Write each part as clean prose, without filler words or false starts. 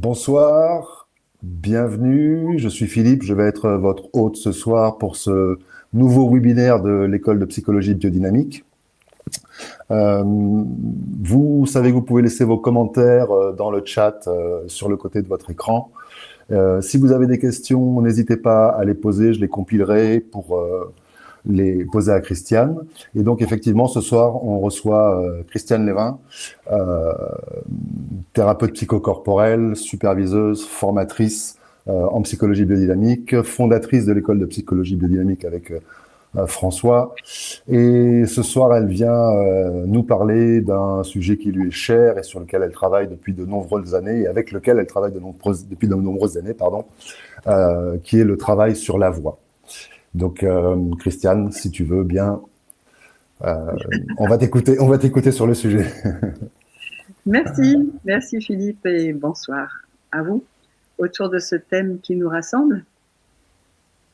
Bonsoir, bienvenue, je suis Philippe, je vais être votre hôte ce soir pour ce nouveau webinaire de l'école de psychologie biodynamique. Vous savez que vous pouvez laisser vos commentaires dans le chat sur le côté de votre écran. Si vous avez des questions, n'hésitez pas à les poser, je les compilerai pour les poser à Christiane. Et donc, effectivement, ce soir, on reçoit Christiane Lévin, euh, thérapeute psychocorporelle, superviseuse, formatrice en psychologie biodynamique, fondatrice de l'école de psychologie biodynamique avec François. Et ce soir, elle vient nous parler d'un sujet qui lui est cher et sur lequel elle travaille depuis de nombreuses années et avec lequel elle travaille depuis de nombreuses années, pardon, qui est le travail sur la voix. Donc, Christiane, si tu veux bien, on va t'écouter sur le sujet. Merci Philippe et bonsoir à vous autour de ce thème qui nous rassemble.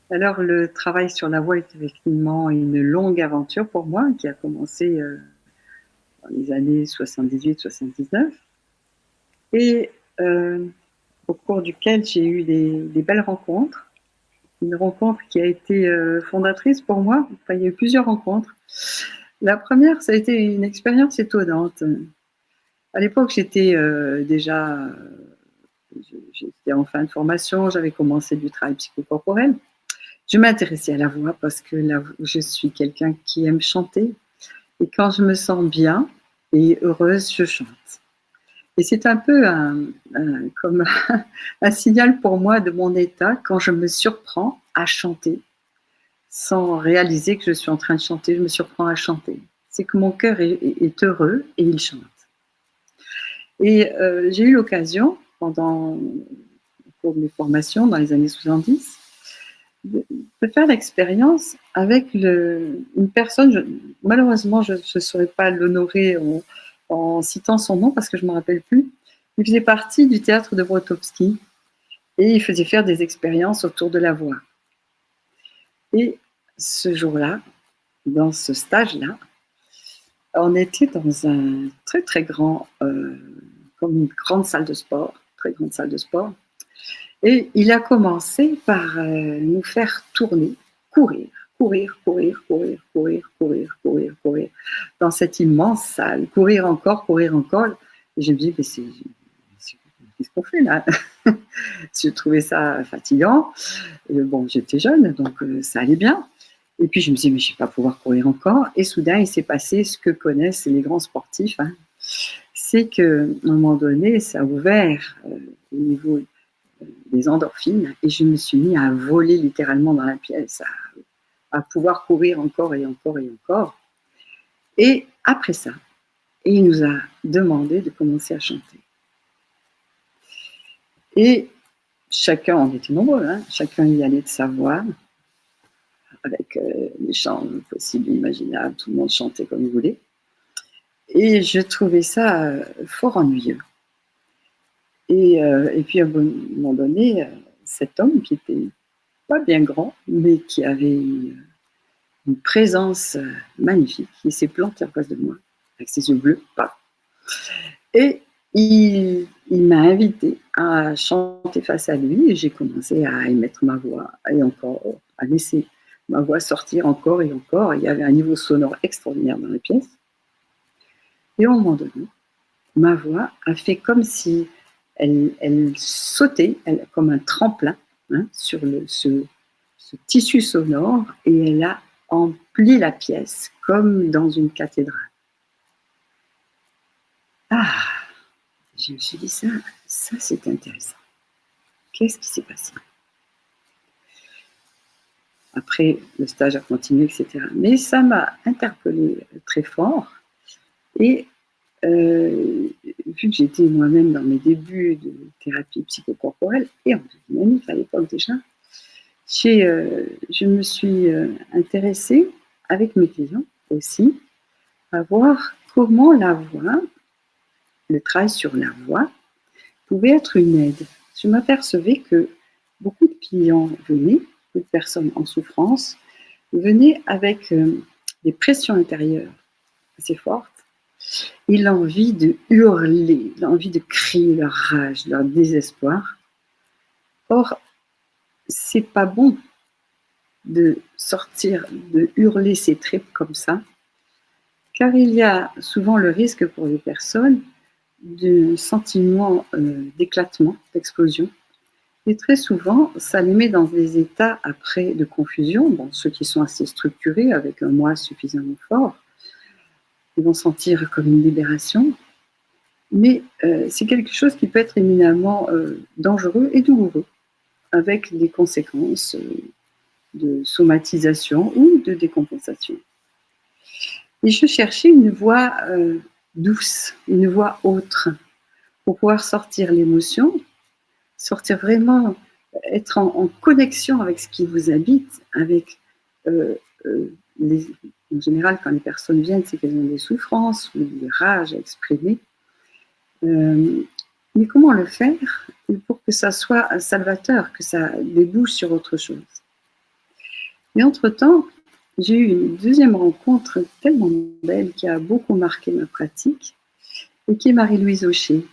Alors le travail sur la voix est effectivement une longue aventure pour moi qui a commencé dans les années 78-79 et au cours duquel j'ai eu des belles rencontres. Une rencontre qui a été fondatrice pour moi. Enfin, il y a eu plusieurs rencontres. La première, ça a été une expérience étonnante. À l'époque, j'étais j'étais en fin de formation, j'avais commencé du travail psychocorporel. Je m'intéressais à la voix parce que je suis quelqu'un qui aime chanter. Et quand je me sens bien et heureuse, je chante. Et c'est un peu comme un signal pour moi de mon état quand je me surprends à chanter sans réaliser que je suis en train de chanter, je me surprends à chanter. C'est que mon cœur est heureux et il chante. Et j'ai eu l'occasion, pendant pour mes formations dans les années 70, de faire l'expérience avec une personne, malheureusement je ne saurais pas l'honorer en citant son nom parce que je ne me rappelle plus. Il faisait partie du théâtre de Wrotowski et il faisait faire des expériences autour de la voix. Et ce jour-là, dans ce stage-là, on était dans un très très grand, comme une grande salle de sport, très grande salle de sport. Et il a commencé par nous faire tourner, courir, dans cette immense salle, courir encore. Et je me dis, mais qu'est-ce qu'on fait là? Je trouvais ça fatigant. Bon, j'étais jeune, donc ça allait bien. Et puis je me dis, mais je ne vais pas pouvoir courir encore. Et soudain, il s'est passé ce que connaissent les grands sportifs. Hein. C'est qu'à un moment donné, ça a ouvert au niveau des endorphines et je me suis mis à voler littéralement dans la pièce, à pouvoir courir encore et encore et encore. Et après ça, il nous a demandé de commencer à chanter. Et chacun, on était nombreux, hein, chacun y allait de sa voix, avec les chants possibles et imaginables, tout le monde chantait comme il voulait. Et je trouvais ça fort ennuyeux. Et puis à un moment donné, cet homme qui était pas bien grand, mais qui avait une présence magnifique, il s'est planté en face de moi, avec ses yeux bleus, pas. Et il m'a invité à chanter face à lui, et j'ai commencé à émettre ma voix, et encore, à laisser ma voix sortir encore et encore. Il y avait un niveau sonore extraordinaire dans la pièce. Et au moment donné, ma voix a fait comme si elle sautait comme un tremplin hein, sur ce tissu sonore et elle a empli la pièce comme dans une cathédrale. Ah, je me suis dit ça c'est intéressant. Qu'est-ce qui s'est passé? Après, le stage a continué, etc. Mais ça m'a interpellée très fort et vu que j'étais moi-même dans mes débuts de thérapie psychocorporelle et en dynamique à l'époque déjà, je me suis intéressée avec mes clients aussi à voir comment la voix, le travail sur la voix, pouvait être une aide. Je m'apercevais que beaucoup de clients venaient, beaucoup de personnes en souffrance, venaient avec des pressions intérieures assez fortes et l'envie de hurler, l'envie de crier leur rage, leur désespoir. Or, c'est pas bon de sortir, de hurler ses tripes comme ça, car il y a souvent le risque pour les personnes de sentiment d'éclatement, d'explosion. Et très souvent, ça les met dans des états après de confusion. Bon, ceux qui sont assez structurés, avec un moi suffisamment fort, ils vont sentir comme une libération. Mais c'est quelque chose qui peut être éminemment dangereux et douloureux, avec des conséquences de somatisation ou de décompensation. Et je cherchais une voie douce, une voie autre, pour pouvoir sortir l'émotion, sortir vraiment, être en connexion avec ce qui vous habite, avec en général, quand les personnes viennent, c'est qu'elles ont des souffrances ou des rages à exprimer. Mais comment le faire pour que ça soit salvateur, que ça débouche sur autre chose? Et entre-temps, j'ai eu une deuxième rencontre tellement belle qui a beaucoup marqué ma pratique, et qui est Marie-Louise Aucher,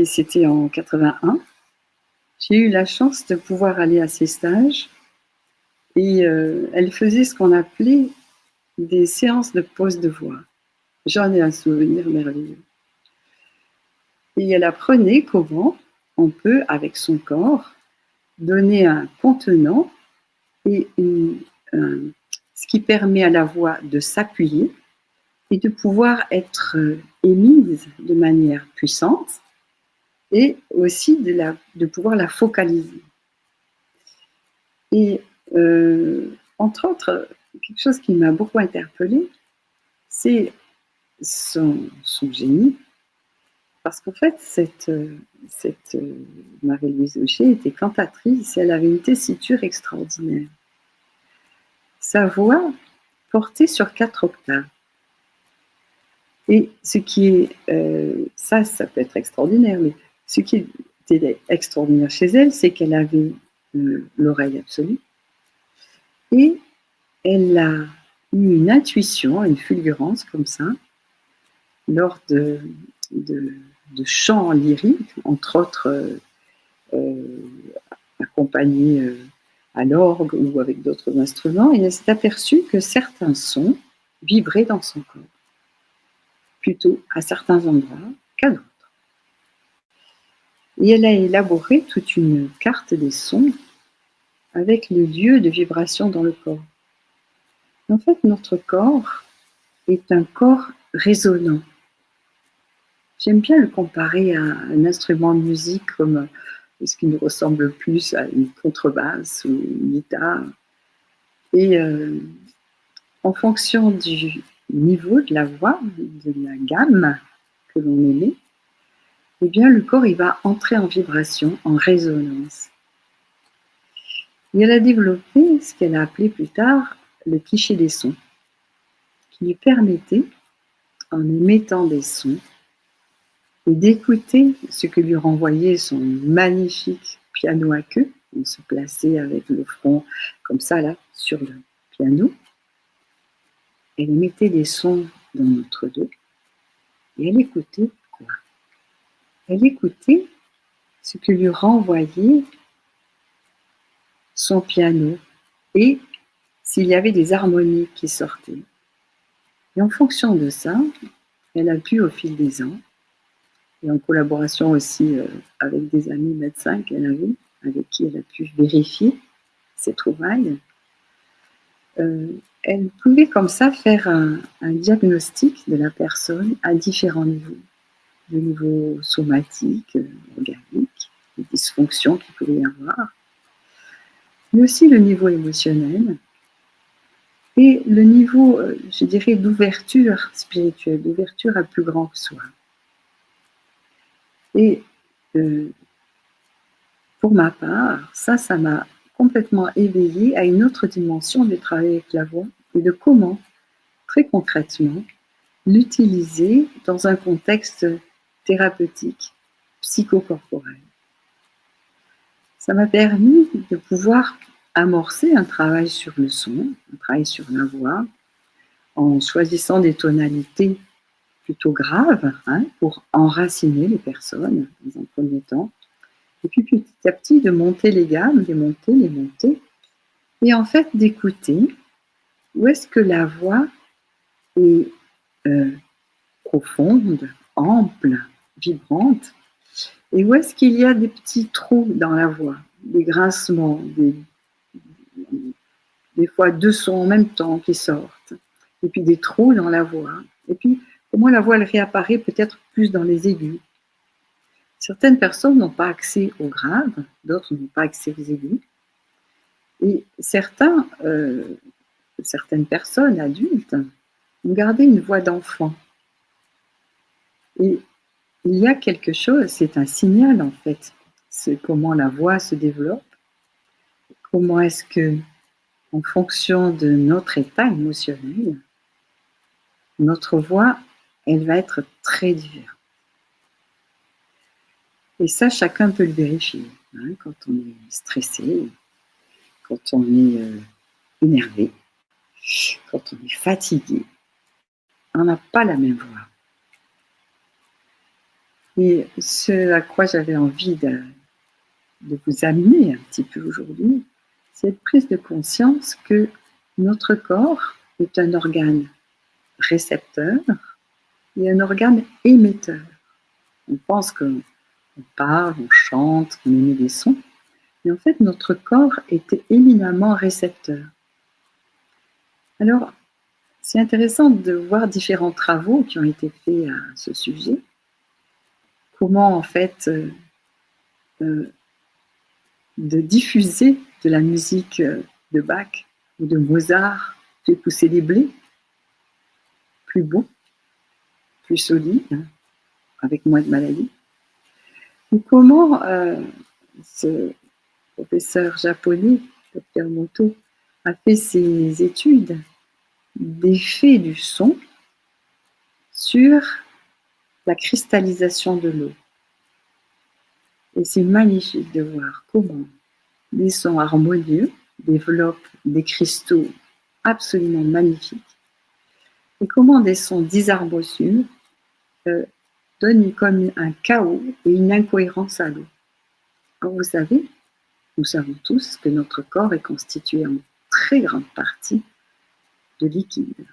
c'était en 81. J'ai eu la chance de pouvoir aller à ses stages, et elle faisait ce qu'on appelait des séances de pose de voix. J'en ai un souvenir merveilleux. Et elle apprenait comment on peut, avec son corps, donner un contenant et ce qui permet à la voix de s'appuyer et de pouvoir être émise de manière puissante et aussi de pouvoir la focaliser. Et entre autres, quelque chose qui m'a beaucoup interpellée, c'est son génie. Parce qu'en fait, cette Marie-Louise Aucher était cantatrice, elle avait une tessiture extraordinaire. Sa voix portait sur 4 octaves. Et ce qui est, ça peut être extraordinaire, mais ce qui était extraordinaire chez elle, c'est qu'elle avait l'oreille absolue et elle a eu une intuition, une fulgurance comme ça, lors de chants lyriques, entre autres accompagnés à l'orgue ou avec d'autres instruments, et elle s'est aperçue que certains sons vibraient dans son corps, plutôt à certains endroits qu'à d'autres. Et elle a élaboré toute une carte des sons avec les lieux de vibration dans le corps. En fait, notre corps est un corps résonnant. J'aime bien le comparer à un instrument de musique comme ce qui nous ressemble plus à une contrebasse ou une guitare. Et en fonction du niveau de la voix, de la gamme que l'on émet, eh bien le corps il va entrer en vibration, en résonance. Et elle a développé ce qu'elle a appelé plus tard le cliché des sons, qui lui permettait, en émettant des sons, et d'écouter ce que lui renvoyait son magnifique piano à queue. On se plaçait avec le front comme ça là sur le piano. Elle émettait des sons dans notre dos et elle écoutait quoi? Elle écoutait ce que lui renvoyait son piano et s'il y avait des harmonies qui sortaient. Et en fonction de ça, elle a pu au fil des ans, et en collaboration aussi avec des amis médecins qu'elle avait, avec qui elle a pu vérifier ses trouvailles, elle pouvait comme ça faire un diagnostic de la personne à différents niveaux. Le niveau somatique, organique, les dysfonctions qu'il pouvait y avoir, mais aussi le niveau émotionnel et le niveau, je dirais, d'ouverture spirituelle, d'ouverture à plus grand que soi. Et pour ma part, ça m'a complètement éveillée à une autre dimension du travail avec la voix et de comment, très concrètement, l'utiliser dans un contexte thérapeutique, psychocorporel. Ça m'a permis de pouvoir amorcer un travail sur le son, un travail sur la voix, en choisissant des tonalités plutôt graves, pour enraciner les personnes dans un premier temps. Et puis petit à petit, de monter les gammes, les monter, et en fait d'écouter où est-ce que la voix est profonde, ample, vibrante, et où est-ce qu'il y a des petits trous dans la voix, des grincements, des fois 2 sons en même temps qui sortent, et puis des trous dans la voix, et puis comment la voix elle réapparaît peut-être plus dans les aigus. Certaines personnes n'ont pas accès aux graves, d'autres n'ont pas accès aux aigus, et certaines personnes adultes ont gardé une voix d'enfant. Et il y a quelque chose, c'est un signal en fait, c'est comment la voix se développe, comment est-ce que, en fonction de notre état émotionnel, notre voix, elle va être très différente. Et ça, chacun peut le vérifier, quand on est stressé, quand on est énervé, quand on est fatigué, on n'a pas la même voix. Et ce à quoi j'avais envie de vous amener un petit peu aujourd'hui, c'est cette prise de conscience que notre corps est un organe récepteur et un organe émetteur. On pense qu'on parle, on chante, on émet des sons, mais en fait notre corps est éminemment récepteur. Alors, c'est intéressant de voir différents travaux qui ont été faits à ce sujet. Comment en fait de diffuser de la musique de Bach ou de Mozart fait pousser les blés plus beaux, plus solides, avec moins de maladies. Ou comment ce professeur japonais, Dr Moto, a fait ses études d'effet du son sur la cristallisation de l'eau. Et c'est magnifique de voir comment des sons harmonieux développent des cristaux absolument magnifiques et comment des sons disharmonieux donnent comme un chaos et une incohérence à l'eau. Alors vous savez, nous savons tous que notre corps est constitué en très grande partie de liquide.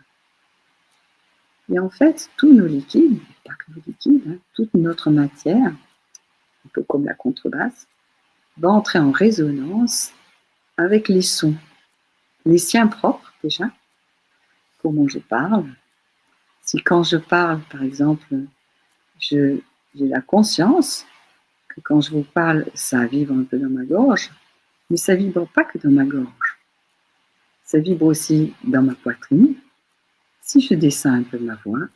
Et en fait, tous nos liquides, pas que nos liquides, toute notre matière, un peu comme la contrebasse, va entrer en résonance avec les sons, les siens propres déjà, comment je parle. Si quand je parle, par exemple, j'ai la conscience que quand je vous parle, ça vibre un peu dans ma gorge, mais ça ne vibre pas que dans ma gorge. Ça vibre aussi dans ma poitrine. Si je descends un peu ma voix,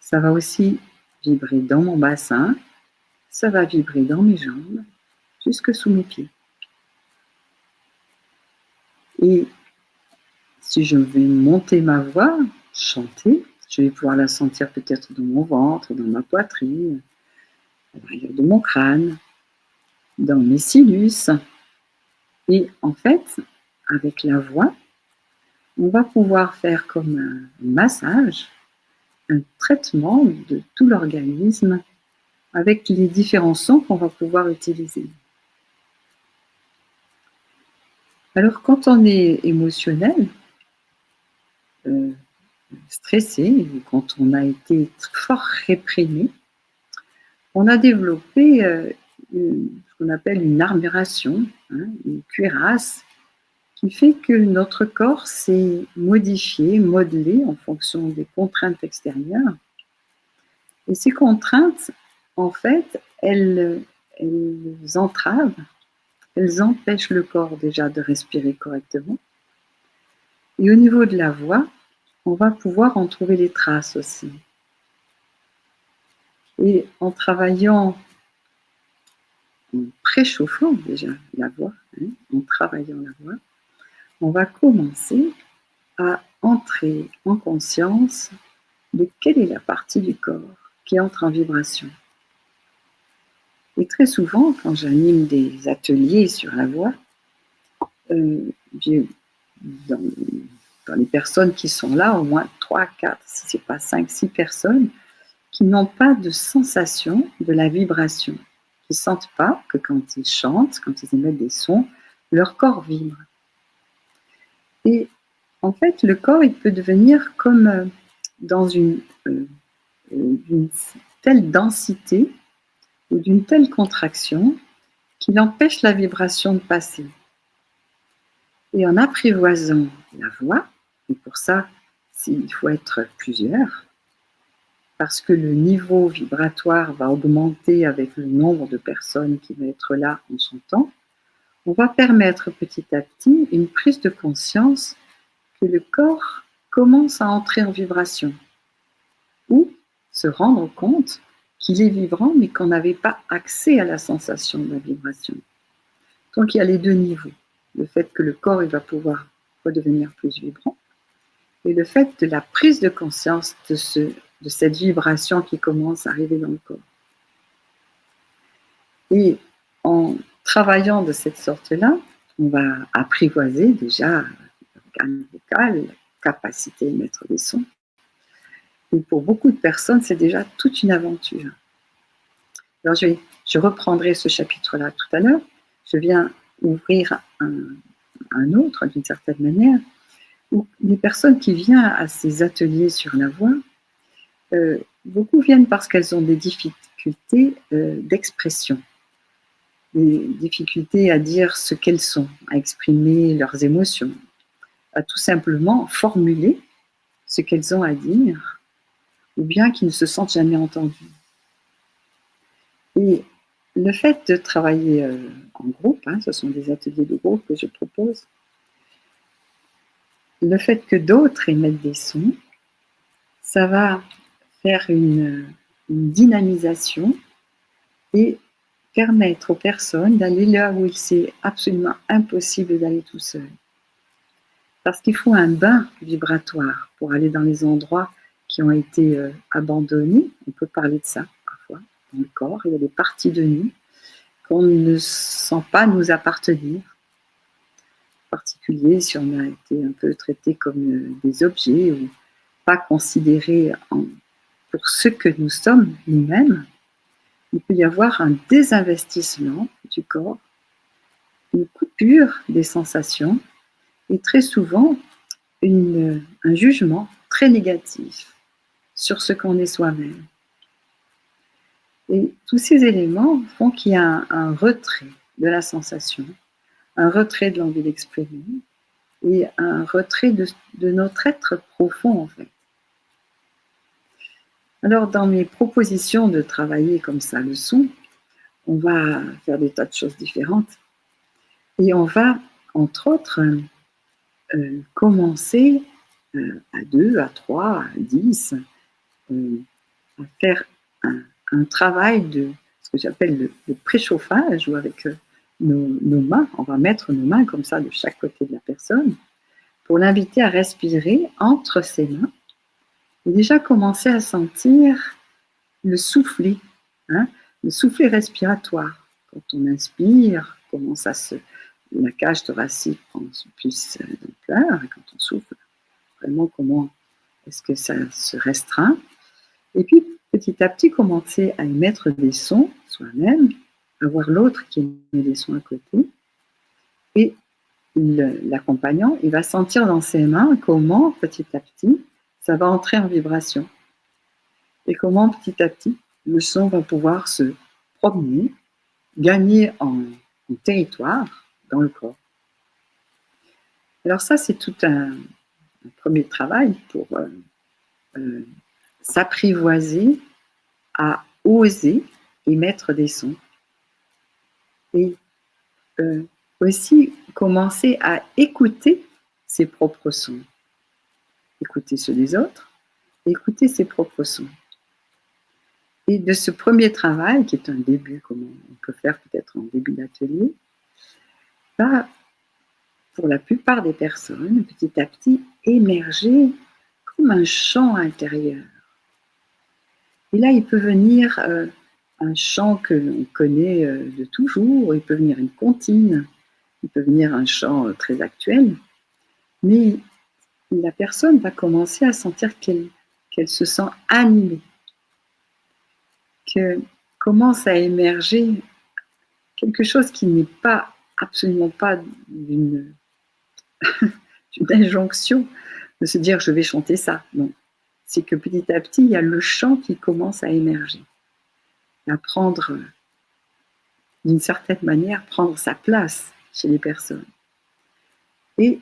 ça va aussi vibrer dans mon bassin, ça va vibrer dans mes jambes, jusque sous mes pieds. Et si je vais monter ma voix, chanter, je vais pouvoir la sentir peut-être dans mon ventre, dans ma poitrine, à l'arrière de mon crâne, dans mes sinus. Et en fait, avec la voix, on va pouvoir faire comme un massage, un traitement de tout l'organisme avec les différents sons qu'on va pouvoir utiliser. Alors quand on est émotionnel, stressé, ou quand on a été fort réprimé, on a développé ce qu'on appelle une armuration, une cuirasse, qui fait que notre corps s'est modifié, modelé en fonction des contraintes extérieures. Et ces contraintes, en fait, elles entravent, elles empêchent le corps déjà de respirer correctement. Et au niveau de la voix, on va pouvoir en trouver les traces aussi. Et en travaillant, en préchauffant déjà la voix, en travaillant la voix, on va commencer à entrer en conscience de quelle est la partie du corps qui entre en vibration. Et très souvent, quand j'anime des ateliers sur la voix, dans dans les personnes qui sont là, au moins 3, 4, si ce n'est pas 5, 6 personnes, qui n'ont pas de sensation de la vibration, qui ne sentent pas que quand ils chantent, quand ils émettent des sons, leur corps vibre. Et en fait, le corps, il peut devenir comme dans d'une telle densité ou d'une telle contraction qu'il empêche la vibration de passer. Et en apprivoisant la voix, et pour ça, il faut être plusieurs, parce que le niveau vibratoire va augmenter avec le nombre de personnes qui vont être là en chantant, on va permettre petit à petit une prise de conscience que le corps commence à entrer en vibration, ou se rendre compte qu'il est vibrant mais qu'on n'avait pas accès à la sensation de la vibration. Donc il y a les deux niveaux, le fait que le corps il va pouvoir redevenir plus vibrant, et le fait de la prise de conscience de cette vibration qui commence à arriver dans le corps. Et en travaillant de cette sorte-là, on va apprivoiser déjà l'organe vocal, la capacité à émettre des sons. Et pour beaucoup de personnes, c'est déjà toute une aventure. Alors je reprendrai ce chapitre-là tout à l'heure. Je viens ouvrir un autre, d'une certaine manière, où les personnes qui viennent à ces ateliers sur la voix, beaucoup viennent parce qu'elles ont des difficultés d'expression, des difficultés à dire ce qu'elles sont, à exprimer leurs émotions, à tout simplement formuler ce qu'elles ont à dire, ou bien qui ne se sentent jamais entendues. Et le fait de travailler en groupe, ce sont des ateliers de groupe que je propose, le fait que d'autres émettent des sons, ça va faire une dynamisation et permettre aux personnes d'aller là où c'est absolument impossible d'aller tout seul. Parce qu'il faut un bain vibratoire pour aller dans les endroits qui ont été abandonnés. On peut parler de ça parfois dans le corps. Il y a des parties de nous qu'on ne sent pas nous appartenir. En particulier si on a été un peu traité comme des objets ou pas considérés pour ce que nous sommes nous-mêmes, il peut y avoir un désinvestissement du corps, une coupure des sensations et très souvent un jugement très négatif sur ce qu'on est soi-même. Et tous ces éléments font qu'il y a un retrait de la sensation, un retrait de l'envie d'exprimer et un retrait de notre être profond en fait. Alors dans mes propositions de travailler comme ça le son, on va faire des tas de choses différentes et on va entre autres commencer à 2, à 3, à 10 à faire un travail de ce que j'appelle le préchauffage, où avec nos mains, on va mettre nos mains comme ça de chaque côté de la personne, pour l'inviter à respirer entre ses mains, et déjà commencer à sentir le soufflet respiratoire. Quand on inspire, la cage thoracique prend plus d'ampleur, et quand on souffle, vraiment comment est-ce que ça se restreint. Et puis, petit à petit, commencer à émettre des sons soi-même, avoir l'autre qui émet des sons à côté. Et l'accompagnant, il va sentir dans ses mains comment, petit à petit, ça va entrer en vibration. Et comment, petit à petit, le son va pouvoir se promener, gagner en territoire dans le corps. Alors ça, c'est tout un premier travail pour s'apprivoiser à oser émettre des sons. Et aussi commencer à écouter ses propres sons. Écouter ceux des autres, écouter ses propres sons. Et de ce premier travail, qui est un début, comme on peut faire peut-être en début d'atelier, va, pour la plupart des personnes, petit à petit, émerger comme un chant intérieur. Et là, il peut venir un chant que l'on connaît de toujours, il peut venir une comptine, il peut venir un chant très actuel, mais la personne va commencer à sentir qu'elle se sent animée, que commence à émerger quelque chose qui n'est pas absolument pas d'une injonction de se dire je vais chanter ça. Non, c'est que petit à petit, il y a le chant qui commence à émerger, à prendre, d'une certaine manière, prendre sa place chez les personnes. Et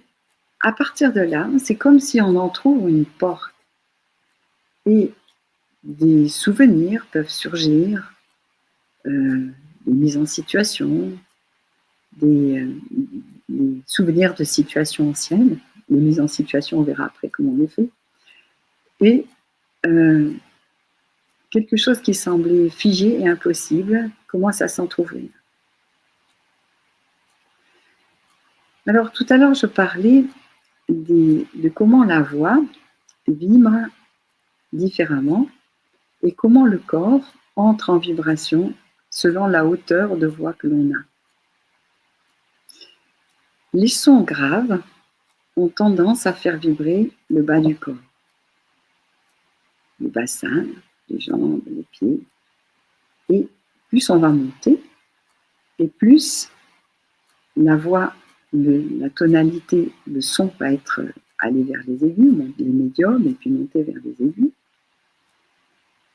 à partir de là, c'est comme si on entrouvre une porte et des souvenirs peuvent surgir, des mises en situation, des souvenirs de situations anciennes. Les mises en situation, on verra après comment on les fait. Et quelque chose qui semblait figé et impossible commence à s'entrouvrir. Alors tout à l'heure, je parlais de comment la voix vibre différemment et comment le corps entre en vibration selon la hauteur de voix que l'on a. Les sons graves ont tendance à faire vibrer le bas du corps, le bassin, les jambes, les pieds. Et plus on va monter, et plus la voix, la tonalité, le son va être aller vers les aigus, les médiums, et puis monter vers les aigus.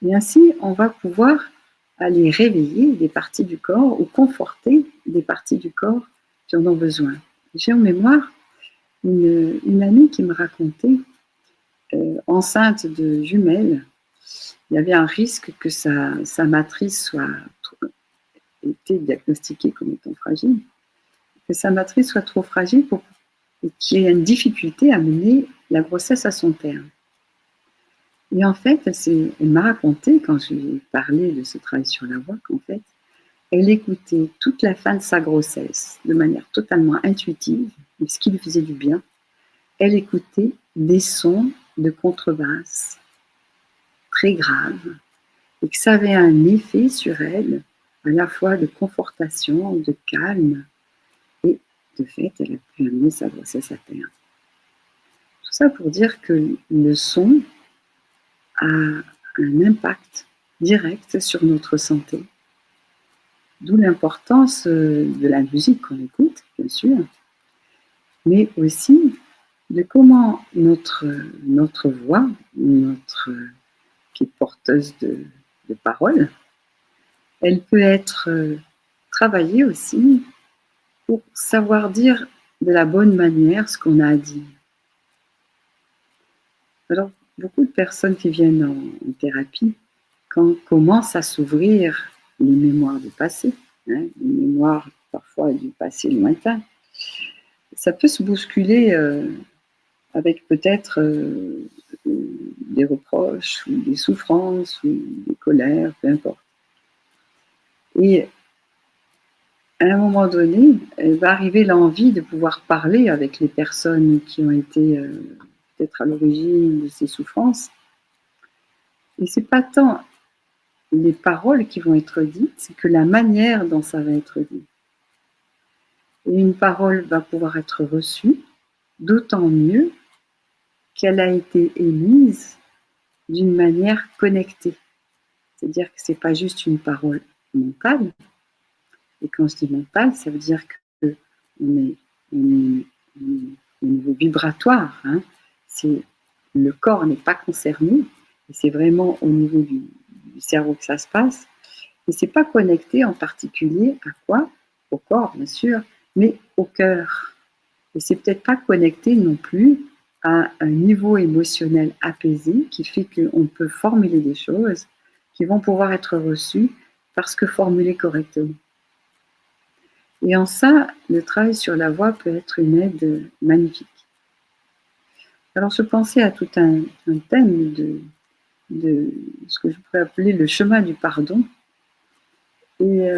Et ainsi, on va pouvoir aller réveiller des parties du corps ou conforter des parties du corps qui en ont besoin. J'ai en mémoire une amie qui me racontait, enceinte de jumelles, il y avait un risque que sa matrice soit été diagnostiquée comme étant fragile, que sa matrice soit trop fragile et qu'il y ait une difficulté à mener la grossesse à son terme. Et en fait, elle m'a raconté, quand je lui ai parlé de ce travail sur la voix, qu'en fait, elle écoutait toute la fin de sa grossesse de manière totalement intuitive, ce qui lui faisait du bien. Elle écoutait des sons de contrebasse très graves et que ça avait un effet sur elle, à la fois de confortation, de calme, et de fait, elle a pu amener sa grossesse à terme. Tout ça pour dire que le son a un impact direct sur notre santé. D'où l'importance de la musique qu'on écoute, bien sûr, mais aussi de comment notre voix, qui est porteuse de paroles, elle peut être travaillée aussi pour savoir dire de la bonne manière ce qu'on a à dire. Alors, beaucoup de personnes qui viennent en thérapie, quand commencent à s'ouvrir les mémoires du passé, les mémoires parfois du passé lointain, ça peut se bousculer avec peut-être des reproches ou des souffrances ou des colères, peu importe. Et à un moment donné, elle va arriver l'envie de pouvoir parler avec les personnes qui ont été peut-être à l'origine de ces souffrances. Et c'est pas tant les paroles qui vont être dites, c'est que la manière dont ça va être dit. Et une parole va pouvoir être reçue, d'autant mieux qu'elle a été émise d'une manière connectée. C'est-à-dire que ce n'est pas juste une parole mentale. Et quand je dis mentale, ça veut dire qu'on est au niveau vibratoire. Le corps n'est pas concerné. Et c'est vraiment au niveau du cerveau que ça se passe. Et ce n'est pas connecté en particulier à quoi? Au corps, bien sûr, mais au cœur. Et c'est peut-être pas connecté non plus à un niveau émotionnel apaisé qui fait qu'on peut formuler des choses qui vont pouvoir être reçues parce que formulées correctement. Et en ça, le travail sur la voix peut être une aide magnifique. Alors je pensais à tout un thème de ce que je pourrais appeler le chemin du pardon. Et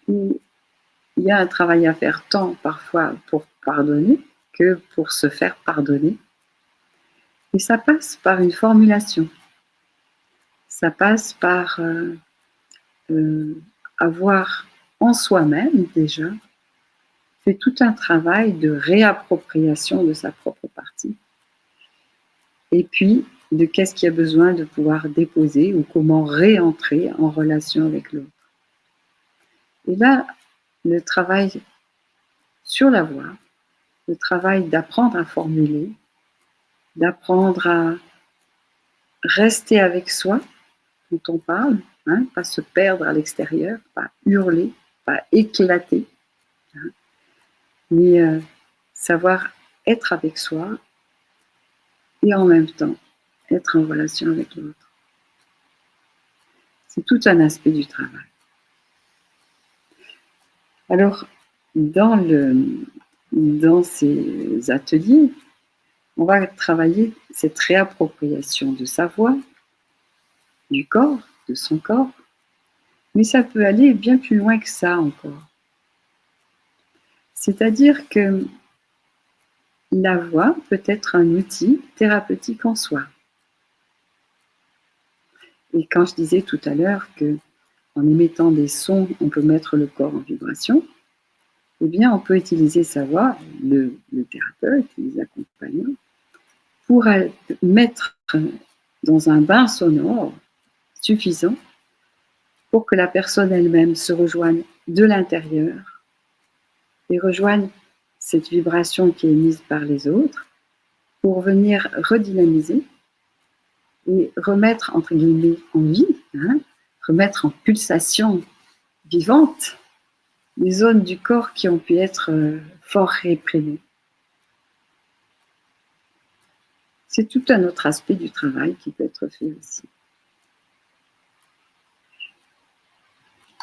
il y a un travail à faire tant parfois pour pardonner que pour se faire pardonner. Et ça passe par une formulation. Ça passe par avoir en soi-même déjà fait tout un travail de réappropriation de sa propre partie. Et puis, de qu'est-ce qu'il y a besoin de pouvoir déposer ou comment réentrer en relation avec l'autre. Et là, le travail sur la voix, le travail d'apprendre à formuler, d'apprendre à rester avec soi quand on parle, pas se perdre à l'extérieur, pas hurler, pas éclater, mais savoir être avec soi et en même temps être en relation avec l'autre. C'est tout un aspect du travail. Alors, dans ces ateliers, on va travailler cette réappropriation de sa voix, du corps, de son corps, mais ça peut aller bien plus loin que ça encore. C'est-à-dire que la voix peut être un outil thérapeutique en soi. Et quand je disais tout à l'heure qu'en émettant des sons, on peut mettre le corps en vibration, eh bien, on peut utiliser sa voix, le thérapeute, les accompagnants, pour mettre dans un bain sonore suffisant pour que la personne elle-même se rejoigne de l'intérieur et rejoigne cette vibration qui est émise par les autres pour venir redynamiser et remettre, entre guillemets, en vie, remettre en pulsation vivante les zones du corps qui ont pu être fort réprimées. C'est tout un autre aspect du travail qui peut être fait aussi.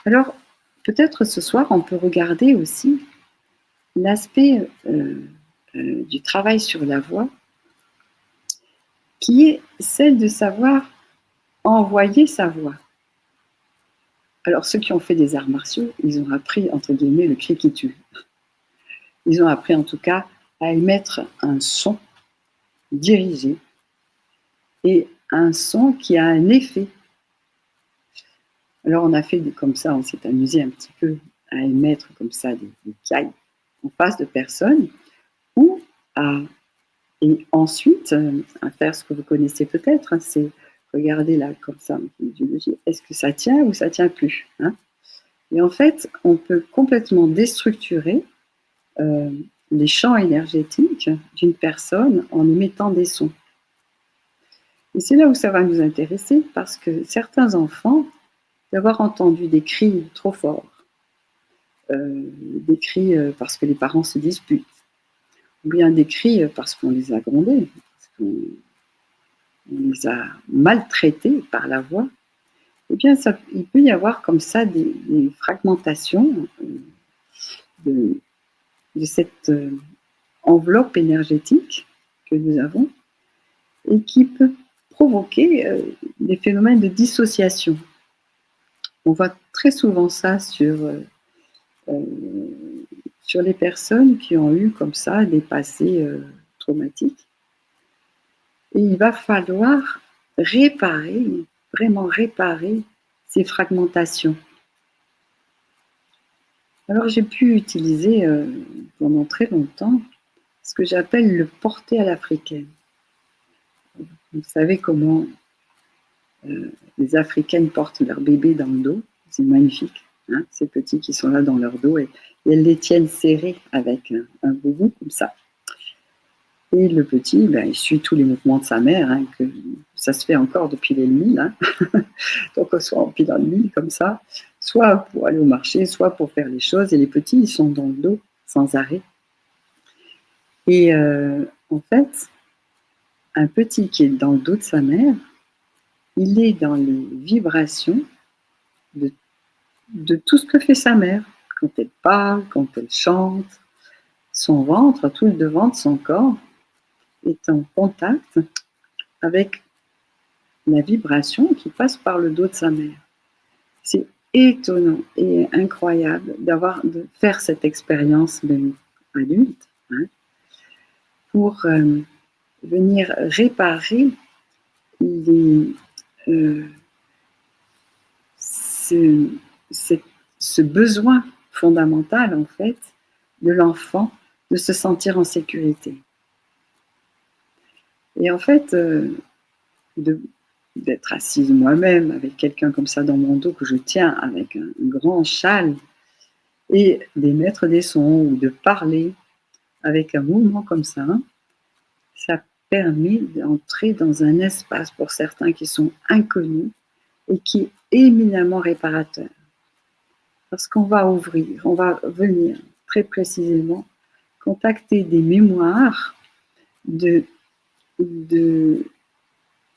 Alors, peut-être ce soir, on peut regarder aussi l'aspect du travail sur la voix, qui est celle de savoir envoyer sa voix. Alors, ceux qui ont fait des arts martiaux, ils ont appris, entre guillemets, le cri qui tue. Ils ont appris, en tout cas, à émettre un son dirigé et un son qui a un effet. Alors, on a fait comme ça, on s'est amusé un petit peu à émettre comme ça des cailles en face de personnes ou et ensuite à faire ce que vous connaissez peut-être, c'est regarder là comme ça en kinésiologie, est-ce que ça tient ou ça tient plus, Et en fait, on peut complètement déstructurer les champs énergétiques d'une personne en émettant des sons. Et c'est là où ça va nous intéresser parce que certains enfants, d'avoir entendu des cris trop forts, des cris parce que les parents se disputent, ou bien des cris parce qu'on les a grondés, parce qu'on les a maltraités par la voix, eh bien, il peut y avoir comme ça des fragmentations de cette enveloppe énergétique que nous avons et qui peut provoquer des phénomènes de dissociation. On voit très souvent ça sur les personnes qui ont eu comme ça des passés traumatiques. Et il va falloir vraiment réparer ces fragmentations. Alors j'ai pu utiliser pendant très longtemps ce que j'appelle le porté à l'africaine. Vous savez comment les Africaines portent leurs bébés dans le dos, c'est magnifique, ces petits qui sont là dans leur dos et elles les tiennent serrés avec un boubou comme ça. Et le petit, il suit tous les mouvements de sa mère, que ça se fait encore depuis les nuits. Donc, soit en pied dans le lit, comme ça, soit pour aller au marché, soit pour faire les choses. Et les petits, ils sont dans le dos, sans arrêt. Et en fait, un petit qui est dans le dos de sa mère, il est dans les vibrations de tout ce que fait sa mère. Quand elle parle, quand elle chante, son ventre, tout le devant de son corps, est en contact avec la vibration qui passe par le dos de sa mère. C'est étonnant et incroyable de faire cette expérience même adulte pour venir réparer ce besoin fondamental en fait de l'enfant de se sentir en sécurité. Et en fait, d'être assise moi-même avec quelqu'un comme ça dans mon dos que je tiens avec un grand châle et d'émettre des sons ou de parler avec un mouvement comme ça permet d'entrer dans un espace pour certains qui sont inconnus et qui est éminemment réparateur. Parce qu'on va ouvrir, on va venir très précisément contacter des mémoires de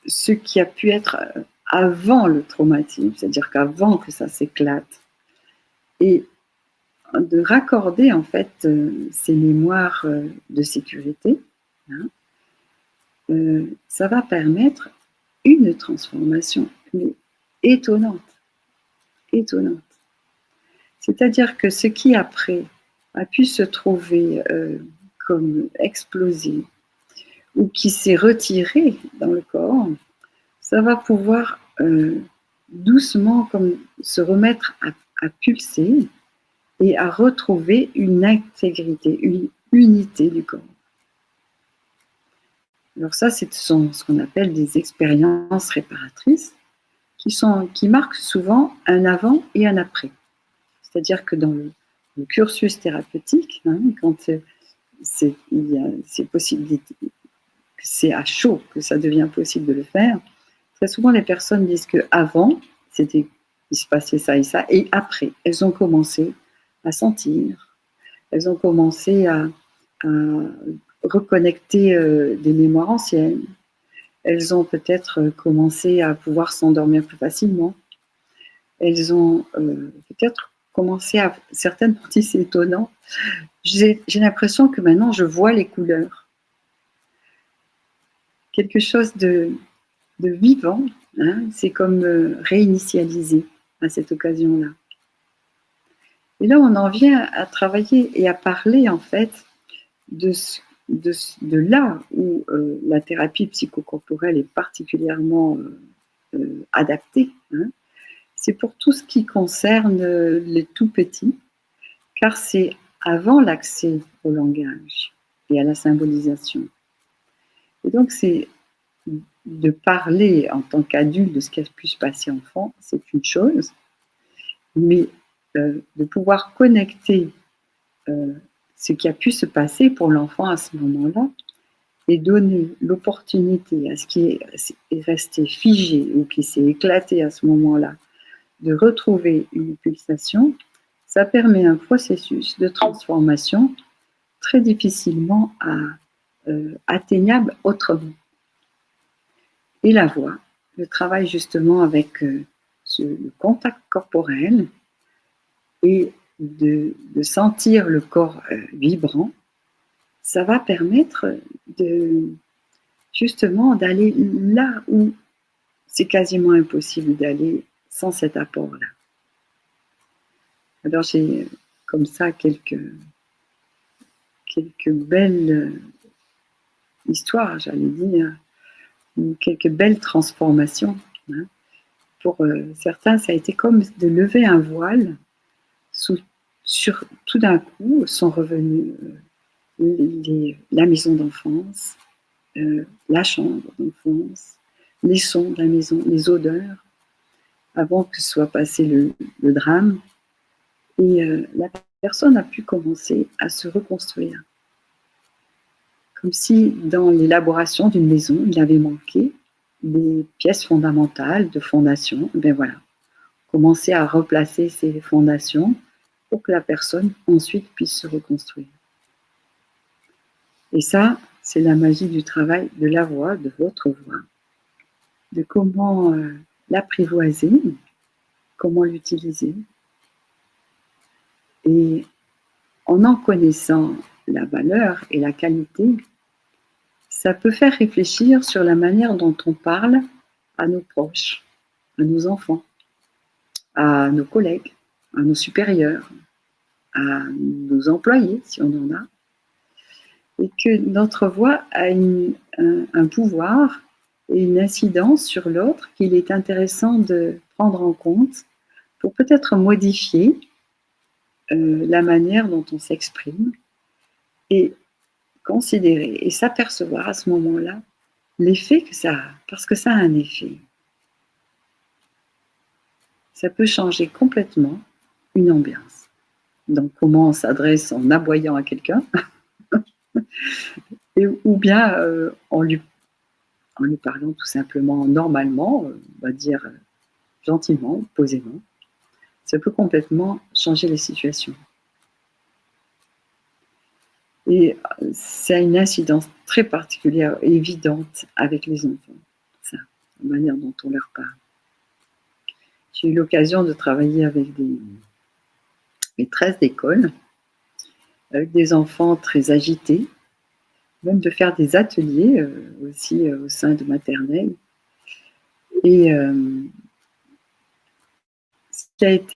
ce qui a pu être avant le traumatisme, c'est-à-dire qu'avant que ça s'éclate, et de raccorder en fait ces mémoires de sécurité, ça va permettre une transformation, mais étonnante. C'est-à-dire que ce qui après a pu se trouver comme explosé ou qui s'est retiré dans le corps, ça va pouvoir doucement comme se remettre à pulser et à retrouver une intégrité, une unité du corps. Alors ça, ce sont ce qu'on appelle des expériences réparatrices qui marquent souvent un avant et un après. C'est-à-dire que dans le cursus thérapeutique, quand c'est possible, c'est à chaud que ça devient possible de le faire, très souvent les personnes disent qu'avant, il se passait ça, et après, elles ont commencé à sentir, elles ont commencé à reconnecter des mémoires anciennes, elles ont peut-être commencé à pouvoir s'endormir plus facilement, elles ont peut-être commencé à... Certaines parties, c'est étonnant, j'ai l'impression que maintenant je vois les couleurs. Quelque chose de vivant, c'est comme réinitialisé à cette occasion-là. Et là, on en vient à travailler et à parler en fait de là où la thérapie psychocorporelle est particulièrement adaptée. C'est pour tout ce qui concerne les tout petits, car c'est avant l'accès au langage et à la symbolisation. Et donc, c'est de parler en tant qu'adulte de ce qui a pu se passer enfant, c'est une chose, mais de pouvoir connecter ce qui a pu se passer pour l'enfant à ce moment-là et donner l'opportunité à ce qui est resté figé ou qui s'est éclaté à ce moment-là de retrouver une pulsation, ça permet un processus de transformation très difficilement atteignable autrement. Et la voix, le travail justement avec le contact corporel et de sentir le corps vibrant, ça va permettre justement d'aller là où c'est quasiment impossible d'aller sans cet apport-là. Alors j'ai comme ça quelques belles histoires, j'allais dire, quelques belles transformations. Pour certains, ça a été comme de lever un voile. Tout d'un coup, sont revenus la maison d'enfance, la chambre d'enfance, les sons de la maison, les odeurs, avant que soit passé le drame. Et la personne a pu commencer à se reconstruire. Comme si dans l'élaboration d'une maison, il avait manqué des pièces fondamentales de fondation. Et bien voilà, commencer à replacer ces fondations pour que la personne ensuite puisse se reconstruire. Et ça, c'est la magie du travail de la voix, de votre voix, de comment l'apprivoiser, comment l'utiliser. Et en connaissant la valeur et la qualité, ça peut faire réfléchir sur la manière dont on parle à nos proches, à nos enfants, à nos collègues, à nos supérieurs, à nos employés, si on en a, et que notre voix a un pouvoir et une incidence sur l'autre qu'il est intéressant de prendre en compte pour peut-être modifier la manière dont on s'exprime et considérer et s'apercevoir à ce moment-là l'effet que ça a, parce que ça a un effet. Ça peut changer complètement une ambiance. Donc, comment on s'adresse en aboyant à quelqu'un, ou bien en lui parlant tout simplement normalement, on va dire gentiment, posément. Ça peut complètement changer les situations. Et ça a une incidence très particulière, évidente avec les enfants, ça, la manière dont on leur parle. J'ai eu l'occasion de travailler avec des maîtresses d'école, avec des enfants très agités, même de faire des ateliers aussi au sein de maternelle. Et ce qui a été